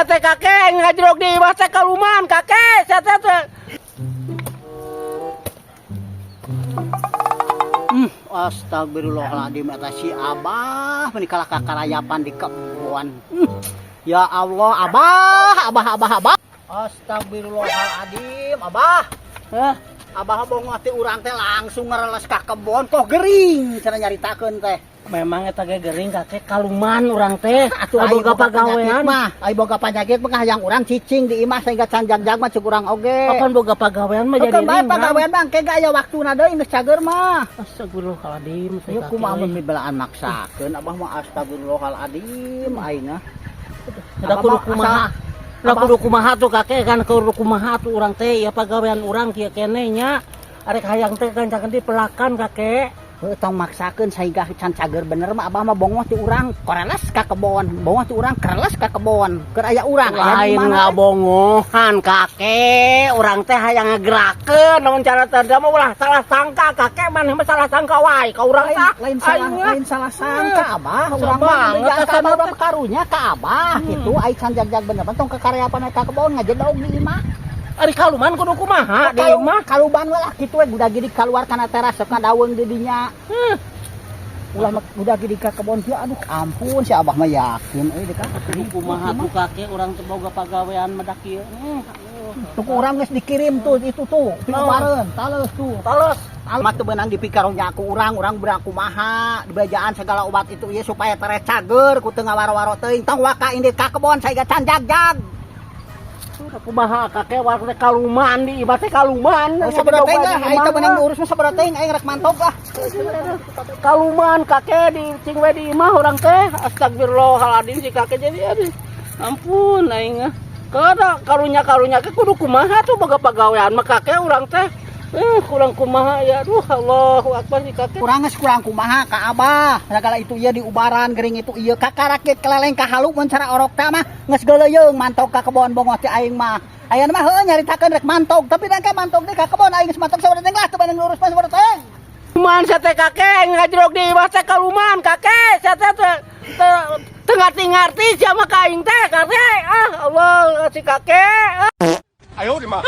Teh kakek ngajrok di imah teh kaluman kakek saya teh. Astagfirullahaladzim eta si Abah menikah kakarayapan di kebun. Ya Allah, Abah. Astagfirullahaladzim, Abah. Abah bohong hati urang teh langsung ngereles ka kebon kok gering cara nyaritakeun teh. Memang eta ge gering kakek kaluman urang teh atuh boga pagawean mah. Ai boga panyakit mah hayang urang cicing di imah sehingga canjang-jang mah cek urang oge. Kapan boga pagawean mah jadi ringan. Pagawean bang kega aya waktuna deui geus cager mah. Astagfirullahaladzim. Ieu kumaha mun mibelaan maksakeun Abah mah astagfirullahaladzim aing mah. Da kudu kumaha. Da kudu kumaha tuh kakek kan kudu kumaha tuh urang teh ya pagawean urang kieu keneh nya. Arek hayang teh gancakeun di pelakan kakek. Tong maksakeun sehingga can cager bener mah Abah mah bongoh ti urang koreles ka kebon, bongoh ti urang kereles ka kebon. Keur aya urang lain ngabongohan kakek, urang teh hayang ngagerakeun namun cara tanda mah ulah salah sangka kakek maneh mah salah sangka wae ka urang teh. Lain salah sangka Abah, urang mah jangan urang karunya ka Abah kitu ai can jag-jag bener tong kakaryapan ka kebon ngajedog di imah. Ari kaluman kudu kumaha di imah? Kaluban we lah kitu we budak gidi kaluar kana teras sok ngadaweung di dinya. Ulah budak gidi ka kebon teh aduh ampun si Abah mah yakin euy deka kumaha tuh kakek urang teh boga pagawean mah da kieu. Tuh urang geus dikirim tuh itu tuh pinapareun tales tuh. Tales. Almat teu beunang dipikaronya aku urang berang kumaha dibajaan segala obat itu ieu supaya teres cager ku teu ngawaro-waro teuing tong waka indit ka kebon saega can jag-jag. Kumaha kakek warna kaluman di imah teh kaluman. Sabaraha teh ai teh beunang diurus mah sabaraha teh aing rek mantog lah. Kaluman kakek di cing we di imah urang teh. Astagfirullahaladzim si kakek jadi aduh. Ampun aing mah. Kada karunya ke kudu kumaha tuh boga pagawean mah kakek urang teh. Kurang kumaha ya aduh Allahu Akbar si kakek. Urang geus kurang kumaha ka Abah. Sagala itu ieu di ubaran gering itu ieu kakarakit keleleng ka halu mun cara orok teh mah geus geuleuyeung mantog ka kebon bongoh ti aing mah. Aya mah heuh nyaritakeun rek mantog tapi dan ka mantog di ka kebon aing geus mantog sabaraha teh teu beunang ngurus mah sabaraha teh. Kumaha teh kakek ngajrok di imah teh kaluman kakek saya teh ngarti-ngarti siapa ka aing teh kakek. Allah si kakek. Ayo di mah.